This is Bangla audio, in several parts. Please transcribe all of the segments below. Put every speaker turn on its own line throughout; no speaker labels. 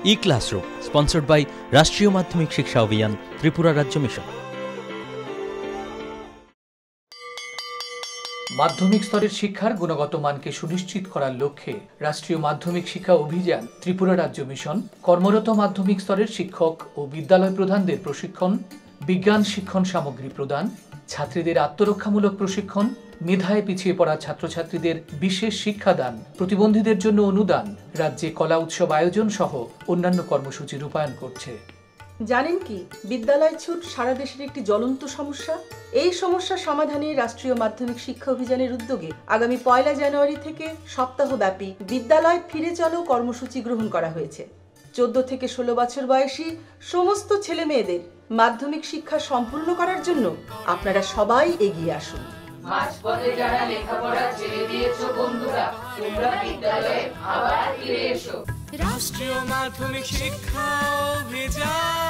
ई क्लासरूम स्पॉन्सर्ड बाय राष्ट्रीय माध्यमिक शिक्षा अभियान त्रिपुरा राज्य मिशन।
माध्यमिक स्तरेर शिक्षार गुणगत मानके सुनिश्चित करार लक्ष्ये राष्ट्रीय माध्यमिक शिक्षा अभियान त्रिपुरा राज्य मिशन कर्मरत माध्यमिक स्तरेर शिक्षक और विद्यालय प्रधानदेर प्रशिक्षण, विज्ञान शिक्षण सामग्री प्रदान, छात्रीदेर आत्मरक्षामूलक प्रशिक्षण, मेधाय पिछिए पड़ा छात्र छात्रीदेर विशेष शिक्षादान, प्रतिबंधीदेर जन्य अनुदान, राज्ये कला उत्सव आयोजन सह अन्यान्य कर्मसूची रूपायन करছে।
জানেন কি বিদ্যালয় ছুট সারা দেশের একটি জ্বলন্ত সমস্যা। এই সমস্যা সমাধানে রাষ্ট্রীয় মাধ্যমিক শিক্ষা অভিযানের উদ্যোগে আগামী ১ জানুয়ারি থেকে সপ্তাহব্যাপী বিদ্যালয় ফিরে চলো কর্মসূচি গ্রহণ করা হয়েছে। 14 থেকে 16 বছর বয়সী সমস্ত ছেলে মেয়েদের মাধ্যমিক শিক্ষা সম্পূর্ণ করার জন্য আপনারা সবাই এগিয়ে আসুন।
মাঝপথে যারা লেখাপড়া ছেড়ে দিয়েছো বন্ধুরা, তোমরা বিদ্যালয়ে আবার ফিরে এসো।
রাষ্ট্রীয় মাধ্যমিক শিক্ষা অভিযান।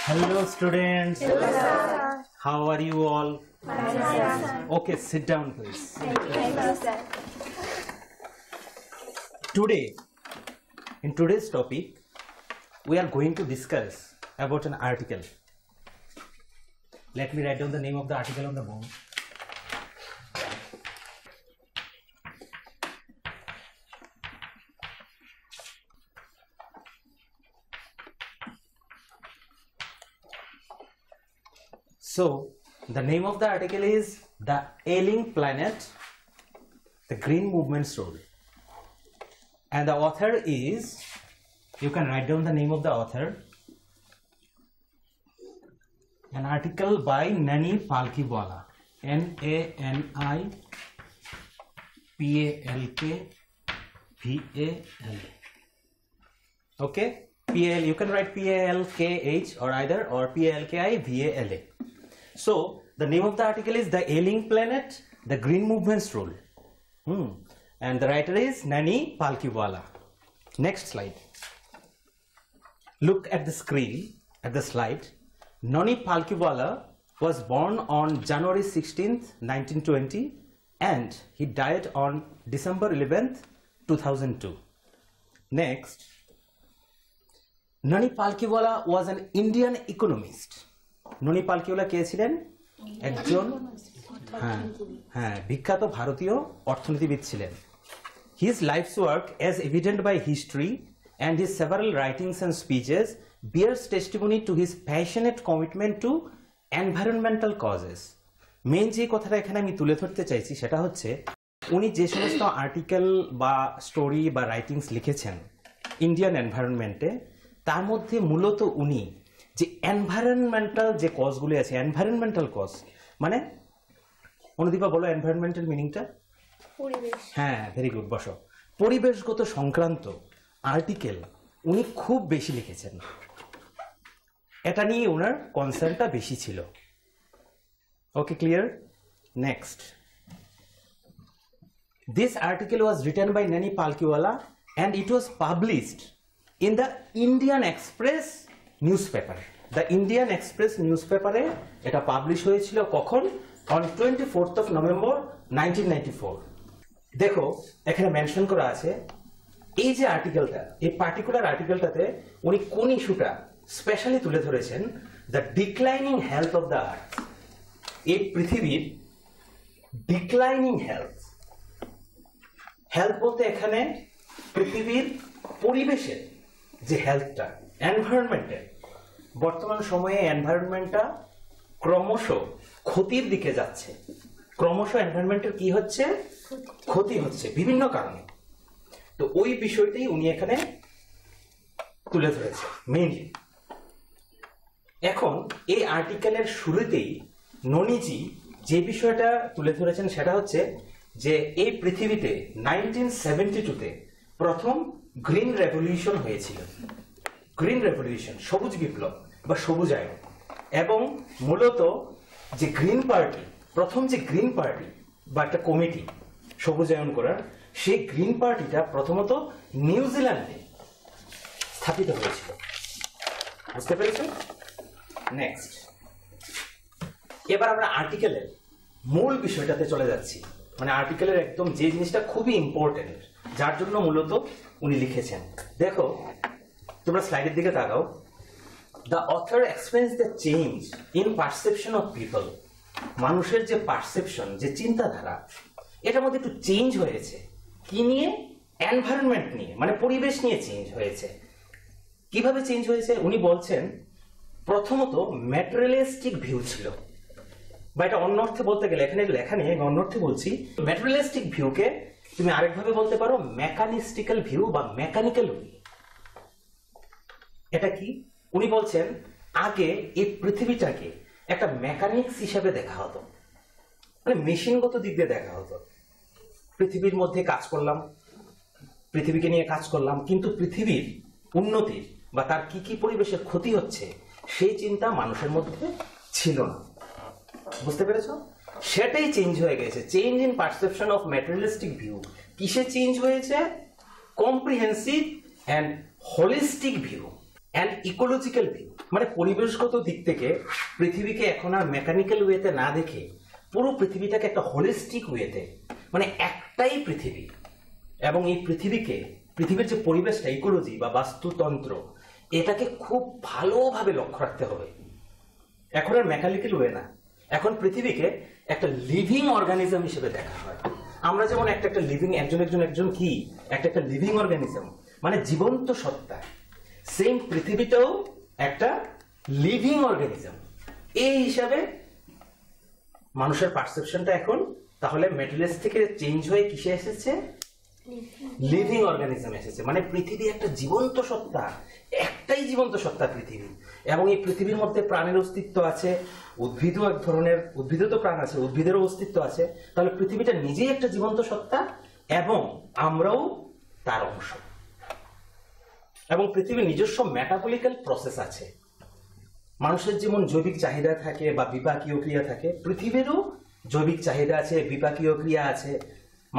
Hello students.
Hello, sir.
How are you all?
Fine, sir.
Okay, sit down please.
Thank you, sir.
Today, in today's topic, we are going to discuss about an article. Let me write down the name of the article on the board. So, the name of the article is The Ailing Planet, the Green Movement's Role. And the author is, you can write down the name of the author, an article by Nani Palkhiwala, N-A-N-I-P-A-L-K-V-A-L. Okay, P-A-L, you can write P-A-L-K-H or either, or P-A-L-K-I-V-A-L-A. So, the name of the article is The Ailing Planet, the Green Movement's Role. And the writer is Nani Palkhiwala. Next slide. Look at the screen, at the slide. Nani Palkhiwala was born on January 16th, 1920 and he died on December 11th, 2002. Next. Nani Palkhiwala was an Indian economist. ননি পালকিওয়ালা কে ছিলেন? একজন বিখ্যাত ভারতীয় অর্থনীতিবিদ ছিলেন। His life's work, as evident by history and his several writings and speeches, bears testimony to his passionate commitment to environmental causes. Main যে কথাটা এখানে আমি তুলে ধরতে চাইছি সেটা হচ্ছে উনি যে সমস্ত আর্টিকেল বা স্টোরি বা রাইটিংস লিখেছেন ইন্ডিয়ান এনভায়রনমেন্টে, তার মধ্যে মূলত উনি যে এনভায়রনমেন্টাল যে কজগুলি আছে, এনভায়রনমেন্টাল কজ মানে, অনুদীপা বলো এনভায়রনমেন্টাল মিনিংটা।
পরিবেশ।
হ্যাঁ, ভেরি গুড, বসো। পরিবেশগত সংক্রান্ত আর্টিকেল উনি খুব বেশি লিখেছেন, এটা নিয়ে ওনার কনসার্নটা বেশি ছিল। Okay, clear? Next, this article was written by Nani Palkhivala and it was published in the Indian Express newspaper. The Indian Express newspaper এ এটা পাবলিশ হয়েছিল কখন? On 24th of November 1994. দেখো এখানে মেনশন করা আছে এই যে আর্টিকেলটা, এই পার্টিকুলার আর্টিকেলটাতে উনি কোন ইস্যুটা স্পেশালি তুলে ধরেছেন? The declining health of the earth. এই পৃথিবীর ডিক্লাইনিং হেলথ, হেলথ বলতে এখানে পৃথিবীর পরিবেশের যে হেলথটা, এনভায়রনমেন্টের বর্তমান সময়ে এনভায়রনমেন্টটা ক্রমশ ক্ষতির দিকে যাচ্ছে। ক্রমশ এনভায়রনমেন্টের কি হচ্ছে? ক্ষতি হচ্ছে বিভিন্ন কারণে। তো ওই বিষয়টাই উনি এখানে তুলে ধরেছে মেইনলি। এখন এই আর্টিকেলের শুরুতেই ননিজি যে বিষয়টা তুলে ধরেছেন সেটা হচ্ছে যে এই পৃথিবীতে 1972-তে প্রথম গ্রিন রেভলিউশন হয়েছিল। গ্রিন রেভলিউশন, সবুজ বিপ্লব বা সবুজায়ন। এবং মূলত যে গ্রিন পার্টি, প্রথম যে গ্রিন পার্টি বা একটা কমিটি সবুজায়ন করার, সেই গ্রিন পার্টিটা প্রথমত নিউজিল্যান্ডে স্থাপিত হয়েছিল। বুঝতে পেরেছেন? নেক্সট, এবার আমরা আর্টিকেলের মূল বিষয়টাতে চলে যাচ্ছি। মানে আর্টিকেলের একদম যে জিনিসটা খুবই ইম্পর্টেন্ট, যার জন্য মূলত উনি লিখেছেন। দেখো, তোমরা স্লাইডের দিকে তাকাও। The author explains the change in perception of people. মানুষের যে পারসেপশন, যে চিন্তাধারা, এটার মধ্যে একটু চেঞ্জ হয়েছে। কি নিয়ে? এনভায়রনমেন্ট নিয়ে, মানে পরিবেশ নিয়ে চেঞ্জ হয়েছে। কিভাবে চেঞ্জ হয়েছে উনি বলছেন, প্রথমত ম্যাটেরিয়ালিস্টিক ভিউ ছিল, বা এটা অন্য অর্থে বলতে গেলে, এখানে লেখা নেই, আমি অন্য অর্থে বলছি। ম্যাটেরিয়ালিস্টিক ভিউকে তুমি আরেকভাবে বলতে পারো মেকানিস্টিক্যাল ভিউ বা মেকানিক্যাল ভিউ। এটা কি? উনি বলছেন আগে এই পৃথিবীটাকে একটা মেকানিক্স হিসেবে দেখা হতো, মানে মেশিনগত দিক দিয়ে দেখা হতো। পৃথিবীর মধ্যে কাজ করলাম, পৃথিবীকে নিয়ে কাজ করলাম, কিন্তু পৃথিবীর উন্নতির বা তার কি কি পরিবেশের ক্ষতি হচ্ছে সেই চিন্তা মানুষের মধ্যে ছিল না। বুঝতে পেরেছ? সেটাই চেঞ্জ হয়ে গেছে। Change in perception of materialistic view. কিসে চেঞ্জ হয়েছে? Comprehensive and holistic view and ecological view. মানে পরিবেশগত দিক থেকে পৃথিবীকে এখন আর মেকানিক্যাল ওয়েতে না দেখে পুরো পৃথিবীটাকে একটা হোলিস্টিক ওয়েতে, মানে একটাই পৃথিবী, এবং এই পৃথিবীর যে পরিবেশটা, ইকোলজি বা বাস্তুতন্ত্র, এটাকে খুব ভালোভাবে লক্ষ্য রাখতে হবে। এখন আর মেকানিক্যাল ওয়ে না, এখন পৃথিবীকে একটা লিভিং অর্গানিজম হিসেবে দেখা হয়। আমরা যেমন একটা লিভিং, একজন কি একটা লিভিং অর্গানিজম, মানে জীবন্ত সত্তা, সেম পৃথিবীটাও একটা লিভিং অর্গানিজম। এই হিসাবে মানুষের পারসেপশনটা এখন তাহলে ম্যাটেরিয়ালস থেকে চেঞ্জ হয়ে কিসে এসেছে? লিভিং অর্গানিজম এসেছে। মানে পৃথিবী একটা জীবন্ত সত্তা, একটাই জীবন্ত সত্তা পৃথিবী, এবং এই পৃথিবীর মধ্যে প্রাণের অস্তিত্ব আছে। উদ্ভিদও এক ধরনের, উদ্ভিদও তো প্রাণ আছে, উদ্ভিদেরও অস্তিত্ব আছে। তাহলে পৃথিবীটা নিজেই একটা জীবন্ত সত্তা এবং আমরাও তার অংশ। এবং পৃথিবীর নিজস্ব মেটাবলিক্যাল প্রসেস আছে। মানুষের যেমন জৈবিক চাহিদা থাকে বা বিপাকীয় ক্রিয়া থাকে, পৃথিবীরও জৈবিক চাহিদা আছে, বিপাকীয় ক্রিয়া আছে।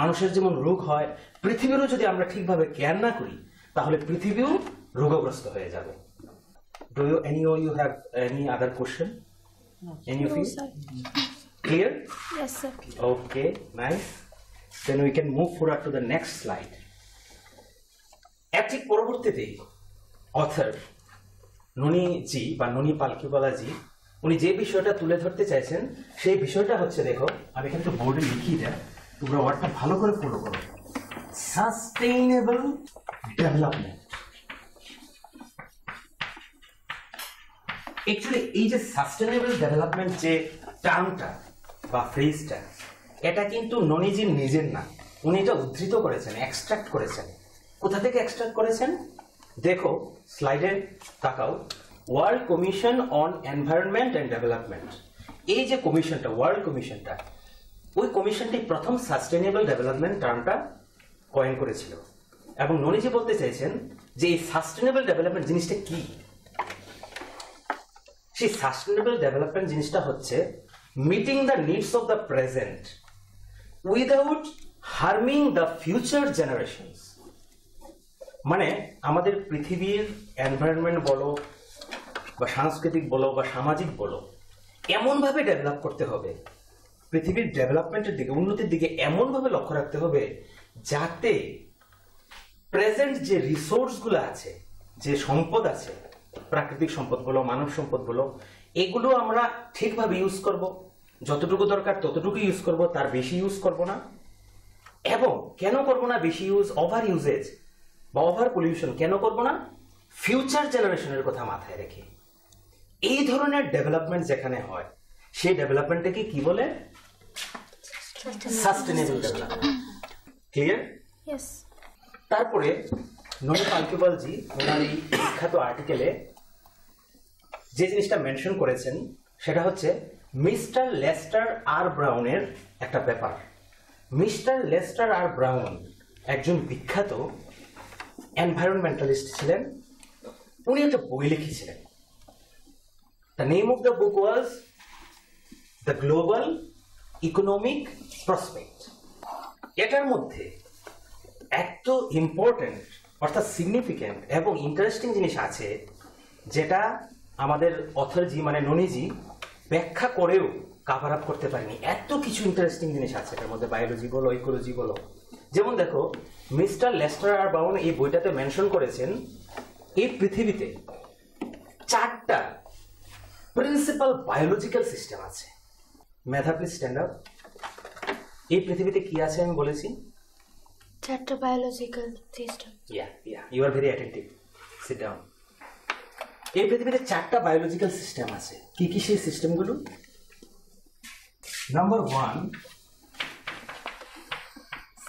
মানুষের যেমন রোগ হয়, পৃথিবীরও যদি আমরা ঠিকভাবে কেয়ার না করি তাহলে পৃথিবীও রোগগ্রস্ত হয়ে যাবে। Do you have any other question? Any of you? Clear?
Yes, sir.
Okay, nice. Then we can move forward to the next slide. ঠিক পরবর্তীতে অথর ননি জি বা ননি পালকিওয়ালা জি উনি যে বিষয়টা তুলে ধরতে চাইছেন সেই বিষয়টা হচ্ছে, দেখো আমি এখানে তো বোর্ডে লিখি দেয়, তোমরা ওয়ার্ডটা ভালো করে ফলো করো। Sustainable development. অ্যাকচুয়ালি এই যে সাস্টেইনেবল ডেভেলপমেন্ট যে টার্মটা বা ফ্রেজটা, এটা কিন্তু ননিজির নিজের না, উনি এটা উদ্ধৃত করেছেন, এক্সট্রাক্ট করেছেন। কোথা থেকে এক্সট্রাক্ট করেছেন? দেখো স্লাইডে তাকাও, world commission on environment and development. এই যে কমিশনটা, ওয়ার্ল্ড কমিশনটা, ওই কমিশনটি প্রথম সাস্টেইনেবল ডেভেলপমেন্ট টার্মটা কয়েন করেছিল। এবং ননিজি বলতে চাইছেন যে এই সাস্টেইনেবল ডেভেলপমেন্ট জিনিসটা কি? সেই সাস্টেইনেবল ডেভেলপমেন্ট জিনিসটা হচ্ছে meeting the needs of the present without harming the future generations. মানে আমাদের পৃথিবীর এনভায়রনমেন্ট বলো বা সাংস্কৃতিক বলো বা সামাজিক বলো, এমনভাবে ডেভেলপ করতে হবে, পৃথিবীর ডেভেলপমেন্টের দিকে, উন্নতির দিকে এমনভাবে লক্ষ্য রাখতে হবে যাতে প্রেজেন্ট যে রিসোর্সগুলো আছে, যে সম্পদ আছে, প্রাকৃতিক সম্পদ বলো, মানব সম্পদ বলো, এগুলো আমরা ঠিকভাবে ইউজ করব, যতটুকু দরকার ততটুকু ইউজ করব, তার বেশি ইউজ করব না। এবং কেন করব না বেশি ইউজ? ওভার ইউজেজ বা ওভার পলিউশন কেন করব না? ফিউচার জেনারেশনের কথা মাথায় রেখে এই ধরনের ডেভেলপমেন্ট যেখানে হয় সেই ডেভেলপমেন্টটাকে কি বলে? Sustainable development. ক্লিয়ার?
Yes.
তারপরে ননি পালকিবালজি ওনার এই বিখ্যাত আর্টিকেলে যে জিনিসটা মেনশন করেছেন সেটা হচ্ছে মিস্টার লেস্টার আর ব্রাউনের একটা ব্যাপার। মিস্টার লেস্টার আর ব্রাউন একজন বিখ্যাত এনভায়রনমেন্টালিস্ট ছিলেন। উনি একটা বই লিখেছিলেন। The name of the book was the global economic prospect. এটার মধ্যে এত ইম্পর্টেন্ট অর্থাৎ সিগনিফিক্যান্ট এবং ইন্টারেস্টিং জিনিস আছে যেটা আমাদের অথরজি মানে ননিজি ব্যাখ্যা করেও কাভার আপ করতে পারেনি। এত কিছু ইন্টারেস্টিং জিনিস আছে এটার মধ্যে, বায়োলজি বলো, ইকোলজি বলো। যেমন দেখো, মিস্টার লেস্টার আর ব্রাউন এই বইটাতে মেনশন করেছেন এই পৃথিবীতে 4টা প্রিন্সিপাল বায়োলজিক্যাল সিস্টেম আছে। মেধা প্লিজ স্ট্যান্ড আপ। এই পৃথিবীতে কি আছে আমি বলেছি?
4টা biological system.
Yeah, you are very attentive. Sit down. এই পৃথিবীতে 4টা বায়োলজিক্যাল সিস্টেম আছে। কি কি সেই সিস্টেমগুলো? নাম্বার 1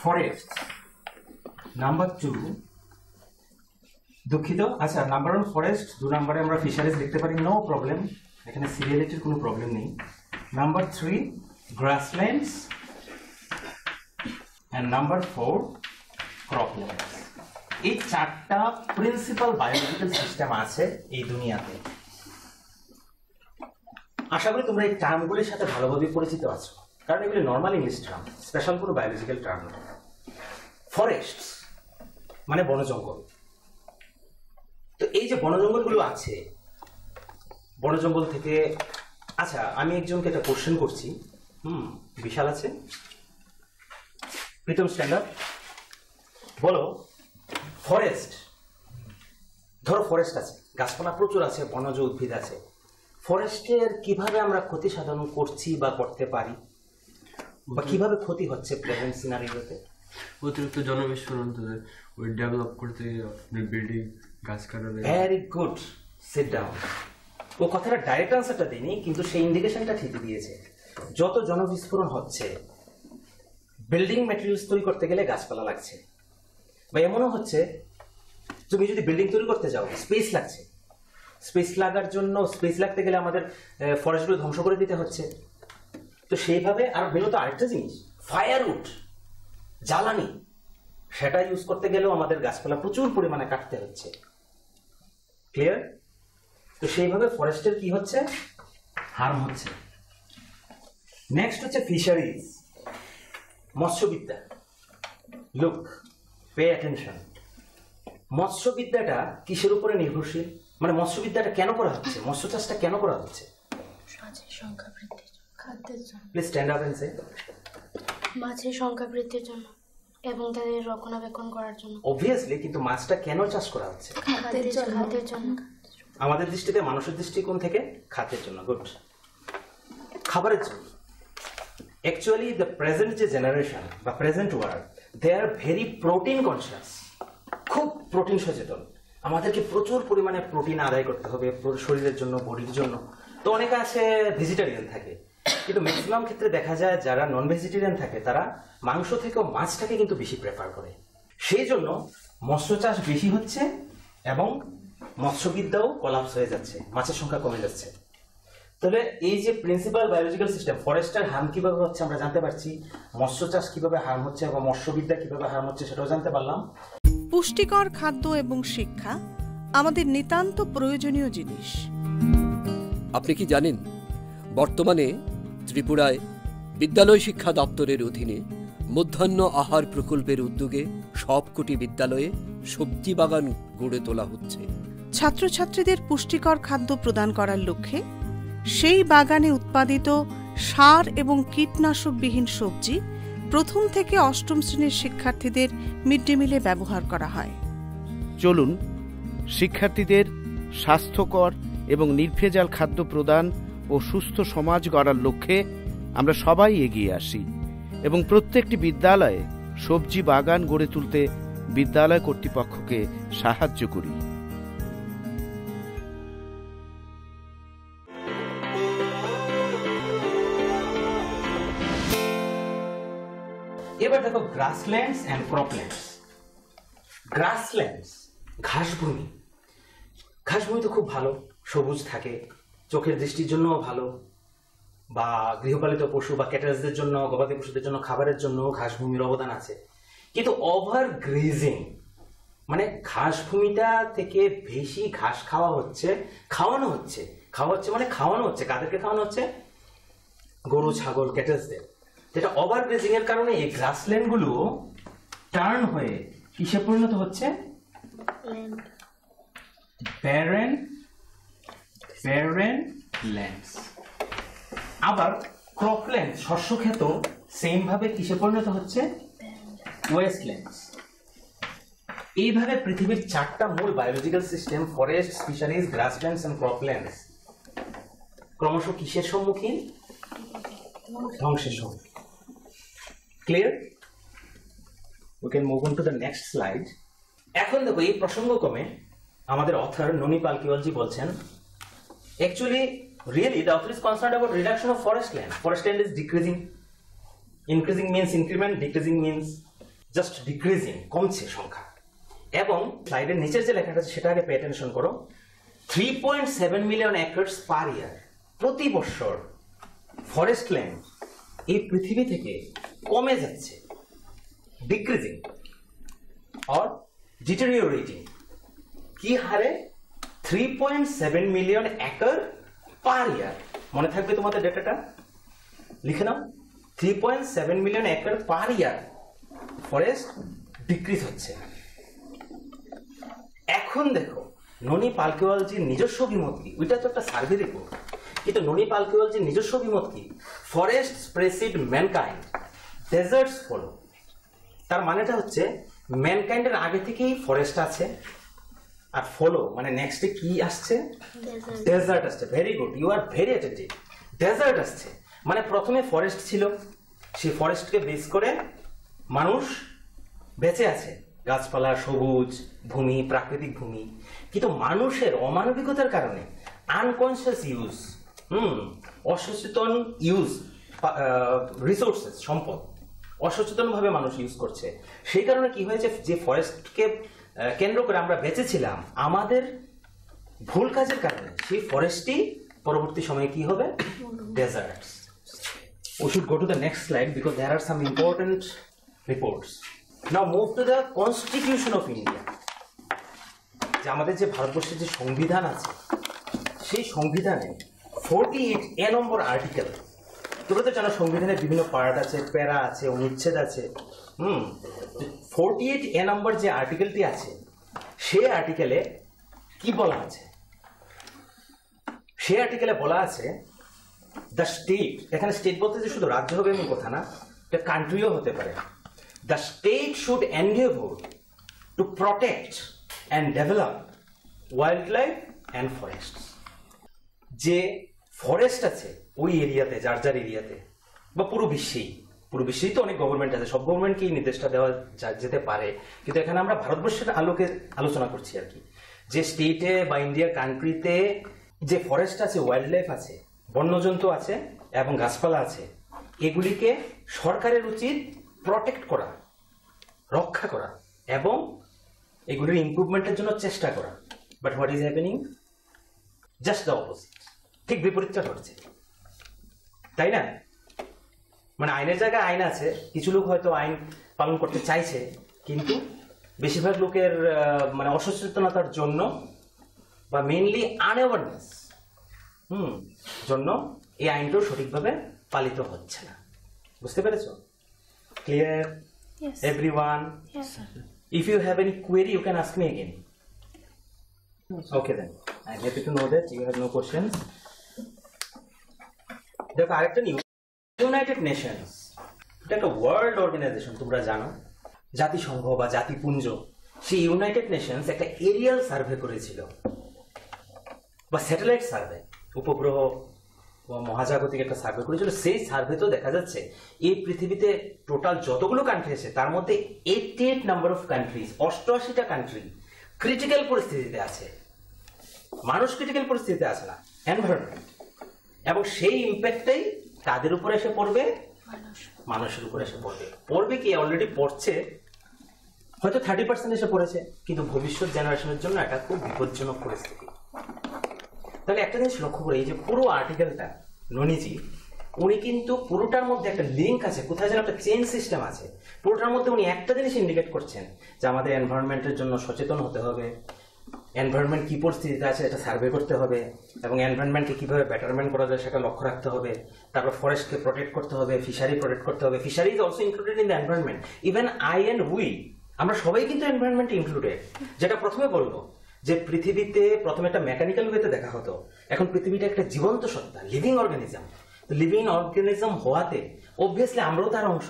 ফরেস্ট, নাম্বার 2 দুঃখিত, আচ্ছা নাম্বার 1 ফরেস্ট, 2 নম্বরে আমরা ফিশারিজ লিখতে পারি, নো প্রবলেম, এখানে সিরিয়ালিটির কোনো প্রবলেম নেই। Number 3 গ্রাসল্যান্ডস and number 4 croplands. এই 4টা প্রিন্সিপাল বায়োলজিক্যাল সিস্টেম আছে এই দুনিয়াতে। আশা করি তোমরা এই টার্মগুলির সাথে ভালোভাবে পরিচিত আছো, কারণ এগুলি নর্মাল ইংলিশ টার্ম, স্পেশাল কোনো বায়োলজিক্যাল টার্ম নয়। ফরেস্ট মানে বনজঙ্গল। তো এই যে বনজঙ্গলগুলো আছে, বনজঙ্গল থেকে, আচ্ছা আমি একজনকে একটা কোশ্চেন করছি, বিশাল আছে, প্রীতম স্ট্যান্ড আপ, বলো ফরেস্ট, ধরো ফরেস্ট আছে, গাছপালা প্রচুর আছে, বনজ উদ্ভিদ আছে, ফরেস্টের কিভাবে আমরা ক্ষতি সাধন করছি বা করতে পারি, বা কিভাবে ক্ষতি হচ্ছে প্রেজেন্ট সিনারিওতে?
অতিরিক্ত জনবিস্ফোরণ, ওই ডেভেলপ করতে বিল্ডিং, গাছ কাটা।
Very good, sit down. ও কথাটা ডাইরেক্ট আনসারটা দিইনি, কিন্তু সেই ইন্ডিকেশনটা ঠিকই দিয়েছে। যত জনবিস্ফোরণ হচ্ছে, বিল্ডিং ম্যাটেরিয়ালস তৈরি করতে গেলে গাছপালা লাগছে, বা এমনও হচ্ছে তুমি যদি বিল্ডিং তৈরি করতে যাও স্পেস লাগছে, স্পেস লাগার জন্য, স্পেস লাগতে গেলে আমাদের ফরেস্টগুলো ধ্বংস করে দিতে হচ্ছে। তো সেইভাবে আর মূলত আরেকটা জিনিস, ফায়ারউড, জ্বালানি, সেটা ইউজ করতে গেলেও আমাদের গাছপালা প্রচুর পরিমাণে কাটতে হচ্ছে। ক্লিয়ার? তো সেইভাবে ফরেস্টের কি হচ্ছে, হার্ম হচ্ছে। নেক্সট হচ্ছে ফিশারিজ, মৎস্যবিদ্যা। Look, pay attention. মৎস্যবিদ্যাটা কিসের উপরে নির্ভরশীল? মানে মৎস্যবিদ্যাটা কেন করা হচ্ছে, মৎস্য চাষটা কেন করা হচ্ছে?
মাছের সংখ্যা বৃদ্ধির জন্য, খাদ্যের জন্য।
প্লিজ স্ট্যান্ড আপ এন্ড সে।
মাছের সংখ্যা বৃদ্ধির জন্য এবং তাদের রক্ষণাবেক্ষণ করার জন্য।
অবভিয়াসলি, কিন্তু মাছটা কেন চাষ করা হচ্ছে?
খাদ্যের জন্য।
আমাদের দৃষ্টিতে, মানুষের দৃষ্টিকোণ থেকে খাদ্যের জন্য, গুড, খাবারের জন্য। Actually, the present generation, the present world, they are very protein conscious. খুব প্রোটিন সচেতন। আমাদেরকে প্রচুর পরিমাণে প্রোটিন আদায় করতে হবে শরীরের জন্য, বডির জন্য। তো অনেকে আছে ভেজিটেরিয়ান থাকে, কিন্তু ম্যাক্সিমাম ক্ষেত্রে দেখা যায় যারা নন ভেজিটেরিয়ান থাকে তারা মাংস থেকেও মাছটাকে কিন্তু বেশি প্রেফার করে। সেই জন্য মৎস্য চাষ বেশি হচ্ছে এবং মৎস্যবিদ্যাও কলাপস হয়ে যাচ্ছে, মাছের সংখ্যা কমে যাচ্ছে। তাহলে এই যে প্রিন্সিপাল বায়োলজিক্যাল সিস্টেম, ফরেস্টের হার্ম কিভাবে হচ্ছে আমরা জানতে পারছি, মৎস্য চাষ কিভাবে হার্ম হচ্ছে এবং মৎস্যবিদ্যা কিভাবে হার্ম হচ্ছে সেটাও জানতে পারলাম।
পুষ্টিকর খাদ্য এবং শিক্ষা আমাদের নিতান্ত প্রয়োজনীয় জিনিস।
আপনি কি জানেন, বর্তমানে ত্রিপুরায় বিদ্যালয় শিক্ষা দপ্তরের অধীনে মধ্যাহ্ন আহার প্রকল্পের উদ্যোগে সবকটি বিদ্যালয়ে সবজি বাগান গড়ে তোলা হচ্ছে।
ছাত্রছাত্রীদের পুষ্টিকর খাদ্য প্রদান করার লক্ষ্যে সেই বাগানে উৎপাদিত সার এবং কীটনাশকবিহীন সবজি প্রথম থেকে অষ্টম শ্রেণীর শিক্ষার্থীদের মিড ডে মিলে ব্যবহার করা হয়।
চলুন শিক্ষার্থীদের স্বাস্থ্যকর এবং নির্ভেজাল খাদ্য প্রদান ও সুস্থ সমাজ গড়ার লক্ষ্যে আমরা সবাই এগিয়ে আসি এবং প্রত্যেকটি বিদ্যালয়ে সবজি বাগান গড়ে তুলতে বিদ্যালয় কর্তৃপক্ষকে সাহায্য করি।
এবার দেখো গ্রাসল্যান্ডস অ্যান্ড ক্রপল্যান্ডস। গ্রাসল্যান্ডস ঘাসভূমি, ঘাসভূমি তো খুব ভালো, সবুজ থাকে, চোখের দৃষ্টির জন্যও ভালো, বা গৃহপালিত পশু বা ক্যাটেলসদের জন্য, গবাদি পশুদের জন্য খাবারের জন্য ঘাসভূমির অবদান আছে। কিন্তু ওভার গ্রেজিং মানে ঘাসভূমিটা থেকে বেশি ঘাস খাওয়ানো হচ্ছে মানে খাওয়ানো হচ্ছে, কাদেরকে খাওয়ানো হচ্ছে? গরু, ছাগল, ক্যাটেলসদের। যেটা ওভার গ্রেজিং এর কারণে এই গ্রাসল্যান্ড গুলো টার্ন হয়ে কিসে পরিণত হচ্ছে? barren lands। আবার ক্রপল্যান্ড শস্যক্ষেত সেম ভাবে কিসে পরিণত হচ্ছে? ওয়েস্টল্যান্ডস। এইভাবে পৃথিবীর 4টা মূল biological system, forest, fisheries, grasslands and croplands, ক্রমশ কিসের সম্মুখীন? ধ্বংসের সম্মুখীন। Clear? We can move on to the next slide. এখন দেখো এই প্রসঙ্গক্রমে আমাদের অথর ননি পালকিওয়ালজি বলছেন, actually really the author is concerned about reduction of forest land. Forest land is decreasing. Increasing means increment, decreasing means just decreasing, কমছে সংখ্যা। এবং স্লাইডের নিচের যে লেখাটা আছে সেটা আগে পে অ্যাটেনশন করো। 3.7 মিলিয়ন একর্স পার ইয়ার, প্রতি বছর ফরেস্ট ল্যান্ড এই পৃথিবী থেকে কমে যাচ্ছে, ডিক্রিজিং অর ডিটেরিওরেটিং। কি হারে? 3.7 মিলিয়ন একর পার ইয়ার। মনে থাকবে তোমাদের ডেটাটা, লিখে নাও। 3.7 মিলিয়ন একর পার ইয়ার ফরেস্ট ডিক্রিজ হচ্ছে। এখন দেখো ননি পালকিওয়ালজির নিজস্ব অভিমত কি? ওইটা তো একটা সার্ভে রিপোর্ট, কিন্তু ননি পালকিওয়ালজির নিজস্ব অভিমত কি? Forest pressed mankind, deserts follow. তার মানেটা হচ্ছে ম্যানকাইন্ডের আগে থেকেই ফরেস্ট আছে, আর ফলো মানে নেক্সটে কি আসছে? ডেজার্ট আসছে। Very good, you are very attentive. Desert আসছে মানে প্রথমে ফরেস্ট ছিল, সেই ফরেস্টকে বেস করে মানুষ বেঁচে আছে, গাছপালা, সবুজ ভূমি, প্রাকৃতিক ভূমি। কিন্তু মানুষের অমানবিকতার কারণে আনকনসিয়াস ইউজ, অসচেতন ইউজ, রিসোর্সেস, সম্পদ অসচেতন ভাবে মানুষ ইউজ করছে। সেই কারণে কি হয়েছে? যে ফরেস্টকে কেন্দ্র করে আমরা বেঁচেছিলাম, আমাদের ভুল কাজের কারণে সেই ফরেস্টই পরবর্তী সময়ে কি হবে? Deserts. We should go to the next slide because there are some important reports. Now move to the Constitution of India. যে আমাদের যে ভারতবর্ষের যে সংবিধান আছে, সেই সংবিধানে 48A নম্বর আর্টিকেল। তোমরা তো জানো সংবিধানের বিভিন্ন পার্ট আছে, প্যারা আছে, অনুচ্ছেদ আছে। 48A নম্বর যে আর্টিকেলটি আছে, সেই আর্টিকেলে কি বলা আছে? সেই আর্টিকেলে বলা আছে দ্য স্টেট, এখানে স্টেট বলতে যে শুধু রাজ্য হবে এমন কথা না, এটা কান্ট্রিও হতে পারে। The state should Endeavour two protect and develop wild life and forest. যে ফরেস্ট আছে ওই এরিয়াতে, যার যার এরিয়াতে, বা পুরো বিশ্বেই তো অনেক গভর্নমেন্ট আছে, সব গভর্নমেন্টকে এই নির্দেশটা দেওয়া যেতে পারে, কিন্তু এখানে আমরা ভারতবর্ষের আলোকে আলোচনা করছি আর কি। যে স্টেটে বা ইন্ডিয়ার কান্ট্রিতে যে ফরেস্ট আছে, ওয়াইল্ড লাইফ আছে, বন্যজন্তু আছে এবং গাছপালা আছে, এগুলিকে সরকারের উচিত প্রটেক্ট করা, রক্ষা করা এবং এগুলির ইমপ্রুভমেন্টের জন্য চেষ্টা করা। But what is happening? Just the opposite, ঠিক বিপরীতটা ঘটছে, তাই না? মানে আইনের জায়গায় আইন আছে, কিছু লোক হয়তো আইন পালন করতে চাইছে, কিন্তু বেশিরভাগ লোকের মানে অসচেতনতার জন্য বা মেইনলি আনঅ্যাওয়ারনেস জন্য এই আইনটাও সঠিকভাবে পালিত হচ্ছে না। বুঝতে পেরেছো? Clear everyone? If you have any query, you can ask me again. Okay then. I'm happy to know that you have no questions. দেখো আরেকটা নিউজ, ইউনাইটেড নেশনস, এটা একটা ওয়ার্ল্ড অর্গানাইজেশন, তোমরা জানো, জাতিসংঘ বা জাতিপুঞ্জ। সেই ইউনাইটেড নেশনস একটা এরিয়াল সার্ভে করেছিল বা স্যাটেলাইট সার্ভে, উপগ্রহ বা মহাজাগতিক একটা সার্ভে করেছিল। সেই সার্ভে তো দেখা যাচ্ছে এই পৃথিবীতে টোটাল যতগুলো কান্ট্রি আছে তার মধ্যে 88 নাম্বার অফ কান্ট্রিজ, 88টা কান্ট্রি ক্রিটিক্যাল পরিস্থিতিতে আছে। মানুষ ক্রিটিক্যাল পরিস্থিতিতে আছে না, এনভায়রনমেন্ট, এবং সেই ইম্প্যাক্টটাই তাদের উপরে এসে পড়বে মানুষের উপর এসে পড়বে। পড়বে কি, অলরেডি পড়ছে, হয়তো 30% এসে পড়েছে, কিন্তু ভবিষ্যৎ জেনারেশনের জন্য এটা খুব বিপজ্জনক পরিস্থিতি। তাহলে একটা জিনিস লক্ষ্য করে, এই যে পুরো আর্টিকেলটা ননিজি, উনি কিন্তু পুরোটার মধ্যে একটা লিঙ্ক আছে, কোথায় যেন একটা চেইন সিস্টেম আছে, পুরোটার মধ্যে উনি একটা জিনিস ইন্ডিকেট করছেন যে আমাদের এনভায়রনমেন্টের জন্য সচেতন হতে হবে, এনভায়রনমেন্ট কি পরিস্থিতিতে আছে এটা সার্ভে করতে হবে, এবং এনভায়রনমেন্টকে কিভাবে বেটারমেন্ট করা যায় সেটা লক্ষ্য রাখতে হবে, তারপর ফরেস্টকে প্রোটেক্ট করতে হবে, ফিশারি প্রোটেক্ট করতে হবে। Fishery is also included in the environment, even I and we, আমরা সবাই কিন্তু এনভায়রনমেন্টে ইনক্লুডেড। যেটা প্রথমে বলবো যে পৃথিবীতে প্রথমে একটা মেকানিক্যাল ওয়েতে দেখা হতো, এখন পৃথিবীটা একটা জীবন্ত সত্তা, লিভিং অর্গানিজম। লিভিং অর্গানিজম হওয়াতে অবভিয়াসলি আমরাও তার অংশ,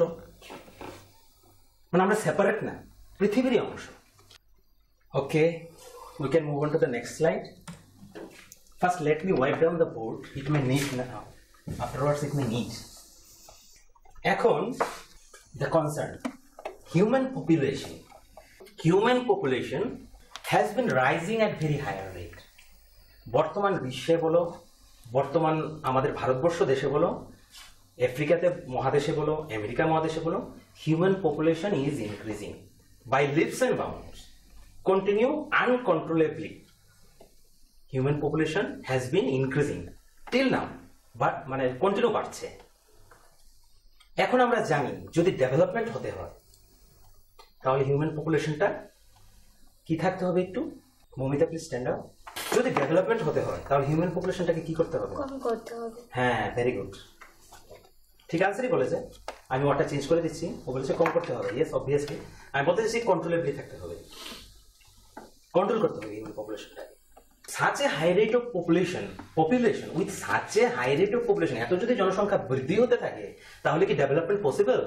মানে আমরা সেপারেট না, পৃথিবীরই অংশ। ওকে, we can move on to the next slide. First, let me wipe down the board. It may need now. Afterwards, it may need. এখন the concern, human population. Human population has been rising at very higher rate. বর্তমান বিশ্বে বলো, বর্তমান আমাদের ভারতবর্ষ দেশে বলো, আফ্রিকাতে মহাদেশে বলো, আমেরিকা মহাদেশে বলো, human population is increasing by leaps and bounds. Continue uncontrollably. Human population has been increasing till now, but মানে কন্টিনিউ বাড়ছে। এখন আমরা জানি যদি ডেভেলপমেন্ট হতে হয় তাহলে হিউম্যান পপুলেশনটা কি থাকতে হবে, একটু মমিতা প্লিজ স্ট্যান্ড আপ। যদি ডেভেলপমেন্ট হতে হয় তাহলে হিউম্যান পপুলেশনটাকে কি করতে হবে?
কম করতে হবে।
হ্যাঁ, ভেরি গুড, ঠিক আনসারই বলেছে। আমি ওটা চেঞ্জ করে দিচ্ছি, ও বলেছে কম করতে হবে। ইয়েস, অবভিয়াসলি আমি বলতে চাইছি কন্ট্রোলেবলি থাকতে হবে, কন্ট্রোল করতে হবে human পপুলেশনটাকে। such a high rate of population with such a high rate of population, এত যদি জনসংখ্যা বৃদ্ধি হতে থাকে তাহলে কি development possible?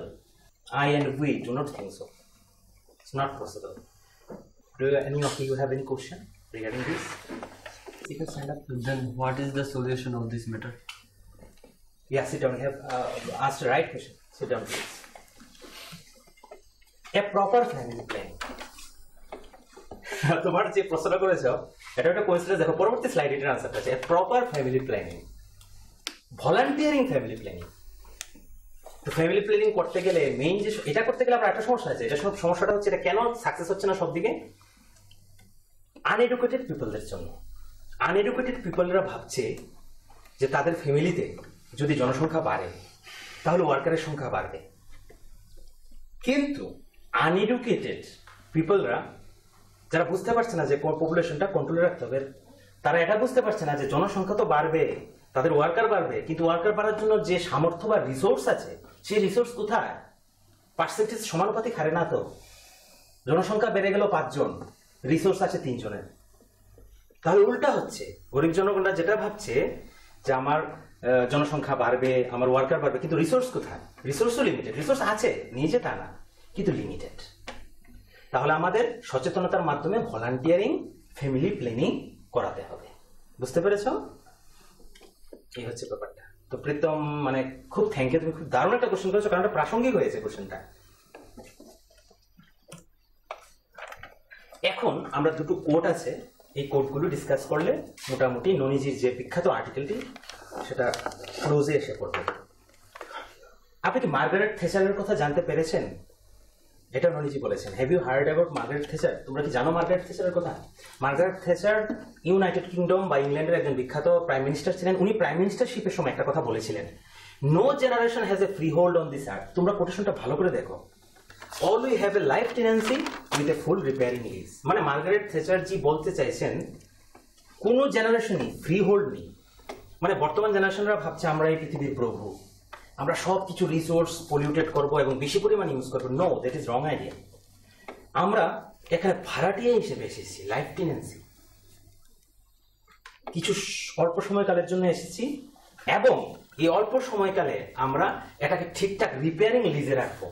I and we do not think so. It's not possible. Do any of you have any question regarding this? You can stand up.
Then what is the solution of this matter?
Yeah, sit down. You have asked the right question. Sit down, please. A proper family planning. তোমার যে প্রশ্নটা করেছো এটা একটা কোইন্সিডেন্স, দেখো পরবর্তী স্লাইড এটার আনসারটা আছে। Proper family planning, volunteering family planning. তো ফ্যামিলি প্ল্যানিং করতে গেলে মেইন যে এটা করতে গেলে আপনার একটা সমস্যা আছে, এটা সব সমস্যাটা হচ্ছে এটা কেন সাকসেস হচ্ছে না সব দিকে? আনএডুকেটেড পিপলদের জন্য। আনএডুকেটেড পিপলরা ভাবছে যে তাদের ফ্যামিলিতে যদি জনসংখ্যা বাড়ে তাহলে ওয়ার্কারের সংখ্যা বাড়বে, কিন্তু আনএডুকেটেড পিপলরা যারা বুঝতে পারছে না যে পপুলেশনটা কন্ট্রোলে রাখতে হবে, তারা এটা বুঝতে পারছে না যে জনসংখ্যা তো বাড়বে, তাদের ওয়ার্কার বাড়বে, কিন্তু ওয়ার্কার বাড়ার জন্য যে সামর্থ্য বা রিসোর্স আছে সেই রিসোর্স কোথায়? পার্সেন্টেজ সমানুপাতিক হারে না তো। জনসংখ্যা বেড়ে গেল 5 জন, রিসোর্স আছে 3 জনের। তাহলে উল্টা হচ্ছে, গরিব জনগণরা যেটা ভাবছে যে আমার জনসংখ্যা বাড়বে, আমার ওয়ার্কার বাড়বে, কিন্তু রিসোর্স কোথায়? রিসোর্সও লিমিটেড। রিসোর্স আছে, নিয়ে যে তা না, কিন্তু লিমিটেড। তাহলে আমাদের সচেতনতার মাধ্যমে ভলান্টিয়ারিং ফ্যামিলি প্ল্যানিং করাতে হবে। বুঝতে পেরেছ? এই হচ্ছে ব্যাপারটা। তো প্রীতম, মানে খুব থ্যাংক ইউ, তুমি খুব দারুণ একটা কোশ্চেন করেছো, কারণ এটা প্রাসঙ্গিক হয়েছে কোশ্চেনটা। এখন আমরা দুটো কোট আছে, এই কোটগুলো ডিসকাস করলে মোটামুটি ননিজির যে বিখ্যাত আর্টিকেলটি সেটা ক্লোজে এসে পড়বে। আপনি কি মার্গারেট থেচারের কথা জানতে পেরেছেন? এটা ননিজি বলেছেন। Have you heard about Margaret Thatcher? তোমরা কি জানো মার্গারেট থেচারের কথা? মার্গারেট থেচার ইউনাইটেড কিংডম বা ইংল্যান্ডের একজন বিখ্যাত প্রাইম মিনিস্টার ছিলেন। উনি প্রাইম মিনিস্টারশিপের সময় একটা কথা বলেছিলেন, no generation has a freehold on this earth. তোমরা কোটেশনটা ভালো করে দেখো, all we have a life tenancy with a full repairing lease. মানে মার্গারেট থেচার জি বলতে চাইছেন কোন জেনারেশনই ফ্রি হোল্ড নেই। মানে বর্তমান জেনারেশনরা ভাবছে আমরা এই পৃথিবীর প্রভু, আমরা সব কিছু রিসোর্স পলিউটেড করবো এবং বেশি পরিমাণ ইউজ করবো। No, that is wrong idea. আমরা এখানে ভাড়াটিয়া হিসেবে এসেছি, লাইফ টেনেন্সি, কিছু অল্প সময়কালের জন্য এসেছি, এবং এই অল্প সময়কালে আমরা এটাকে ঠিকঠাক রিপেয়ারিং লিজে রাখবো।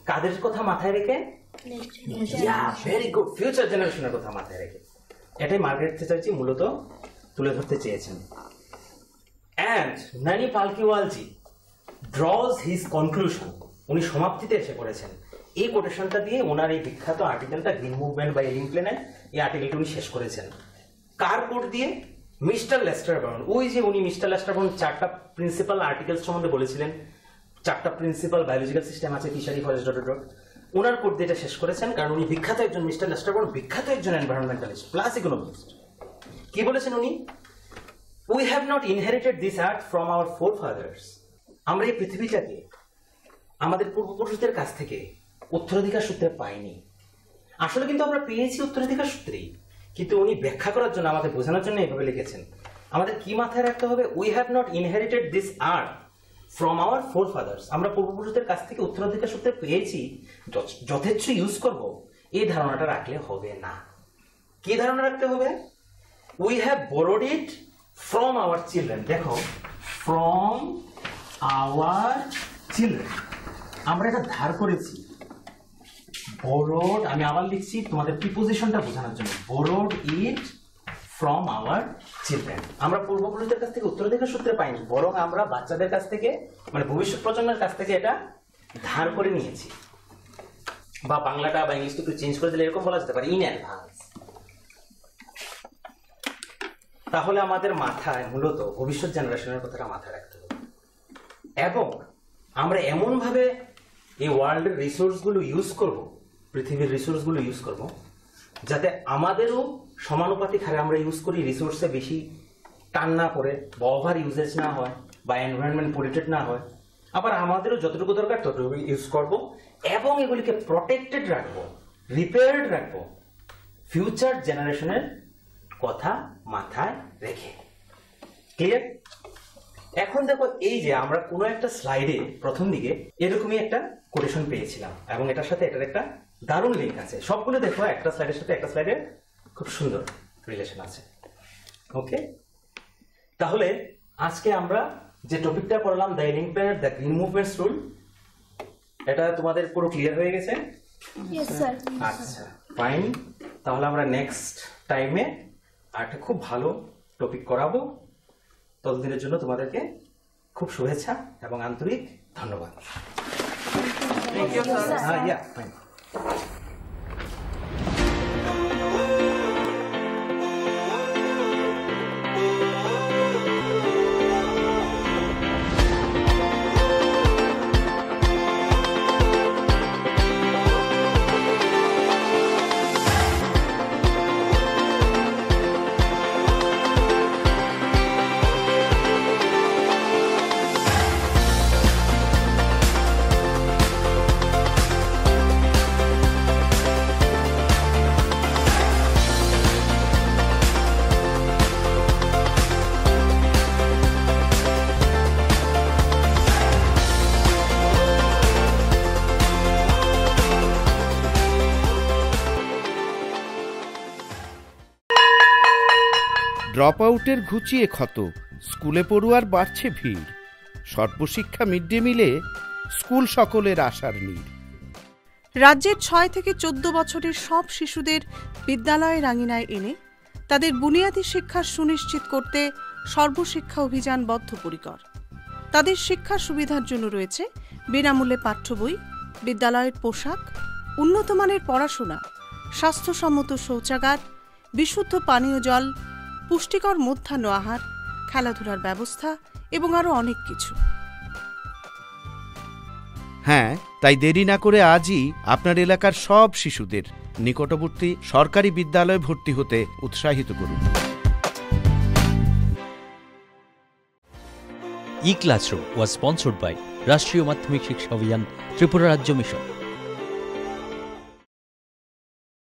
কাদের কথা মাথায় রেখে? ভেরি গুড, ফিউচার জেনারেশনের কথা মাথায় রেখে। এটাই মার্গারেট থেচারজি মূলত তুলে ধরতে চেয়েছেন। অ্যান্ড নানি পালকিওয়ালজি draws his conclusion, উনি সমাপ্তিতে এসে পড়েছেন এই কোটেশনটা দিয়ে। ওনার এই বিখ্যাত আর্টিকেলটা গ্রিন মুভমেন্ট বাই এলিন প্লেনের, এই আর্টিকেলটা উনি শেষ করেছেন। কার কোট দিয়ে? Mister Leicester brown. ওই যে উনি মিস্টার লেস্টার ব্রাউন 4টা প্রিন্সিপাল আর্টিকেলস সম্বন্ধে বলেছিলেন, 4টা প্রিন্সিপাল বায়োলজিক্যাল সিস্টেম আছে, ফিশারি, ফরেস্ট, ডট ডট। ওনার কোড দিয়ে এটা শেষ করেছেন, কারণ উনি বিখ্যাত একজন, মিস্টার লেস্টারবর্ন বিখ্যাত একজন এনভায়রনমেন্টালিস্ট প্লাস ইকোনমিস্ট। কি বলেছেন উনি? We have not inherited this earth from our forefathers. আমরা এই পৃথিবীটাকে আমাদের পূর্বপুরুষদের কাছ থেকে উত্তরাধিকার সূত্রে পাইনি। আসলে কিন্তু আমরা পেয়েছি উত্তরাধিকার সূত্রেই, কিন্তু উনি ব্যাখ্যা করার জন্য, আমাদের বোঝানোর জন্য এইভাবে লিখেছেন। আমাদের কি মাথায় রাখতে হবে? We have not inherited this earth from our forefathers. আমরা পূর্বপুরুষদের কাছ থেকে উত্তরাধিকার সূত্রে পেয়েছি, যথেচ্ছ ইউজ করব, এই ধারণাটা রাখলে হবে না। কি ধারণা রাখতে হবে? We have borrowed it from our children। দেখো, from our children, আমরা এটা ধার করেছি। borrowed, আমি আবার লিখছি তোমাদের প্রিপোজিশনটা বোঝানোর জন্য, borrowed it from our children। আমরা পূর্বপুরুষদের কাছ থেকে উত্তরাধিকার সূত্রে পাইনি, বরং আমরা বাচ্চাদের কাছ থেকে, মানে ভবিষ্যৎ প্রজন্মের কাছ থেকে এটা ধার করে নিয়েছি। বা বাংলাটা বা ইংলিশটা একটু চেঞ্জ করে দিলে এরকম বলা যেতে পারে, ইন অ্যাডভান্স। তাহলে আমাদের মাথায় মূলত ভবিষ্যৎ জেনারেশনের কথাটা মাথায় রাখতে হবে, এবং আমরা এমন ভাবে এই ওয়ার্ল্ডের রিসোর্সগুলো ইউজ করব, পৃথিবীর রিসোর্সগুলো ইউজ করব, যাতে আমাদেরও সমানুপাতিক হারে আমরা ইউজ করি, রিসোর্সে বেশি টান না করে, বা ওভার ইউজেজ না হয়, বা এনভায়রনমেন্ট পলিউটেড না হয়। আবার আমাদেরও যতটুকু দরকার ততটুকু ইউজ করব, এবং এগুলিকে প্রটেক্টেড রাখবো, রিপেয়ার্ড রাখবো, ফিউচার জেনারেশনের কথা মাথায় রেখে। ক্লিয়ার? এখন দেখো, এই যে আমরা কোনো একটা স্লাইডে প্রথম দিকে এরকমই একটা কোটেশন পেয়েছিলাম, এবং এটার সাথে এটার একটা দারুণ লিঙ্ক আছে। সবগুলো দেখো, একটা স্লাইডের সাথে একটা স্লাইডের খুব সুন্দর রিলেশন আছে। ওকে, তাহলে আজকে আমরা যে টপিকটা পড়লাম, the impact the green movements rule, এটা তোমাদের পুরো ক্লিয়ার হয়ে গেছে? আচ্ছা, ফাইন। তাহলে আমরা নেক্সট টাইমে একটা খুব ভালো টপিক করাবো। ততদিনের জন্য তোমাদেরকে খুব শুভেচ্ছা এবং আন্তরিক ধন্যবাদ।
ড্রপ আউটের ঘুচিয়ে ক্ষত, স্কুলে পড়ুয়ার বাড়ছে ভিড়, সর্বশিক্ষা মিড ডে মিলে স্কুল সকলের আশার নীড়।
রাজ্যের 6 থেকে 14 বছরের সব শিশুদের বিদ্যালয়ের আঙিনায় এনে তাদের বুনিয়াদী শিক্ষা সুনিশ্চিত করতে সর্বশিক্ষা অভিযান বদ্ধপরিকর। তাদের শিক্ষার সুবিধার জন্য রয়েছে বিনামূল্যে পাঠ্য বই, বিদ্যালয়ের পোশাক, উন্নত মানের পড়াশোনা, স্বাস্থ্যসম্মত শৌচাগার, বিশুদ্ধ পানীয় জল, পুষ্টিকর মধ্যাহ্ন আহার, খেলাধুলার ব্যবস্থা এবং আরও অনেক কিছু।
হ্যাঁ, তাই দেরি না করে আজই আপনার এলাকার সব শিশুদের নিকটবর্তী সরকারি বিদ্যালয়ে ভর্তি হতে উৎসাহিত করুন।
E-Classroom was sponsored by রাষ্ট্রীয় মাধ্যমিক শিক্ষা অভিযান, ত্রিপুরা রাজ্য মিশন।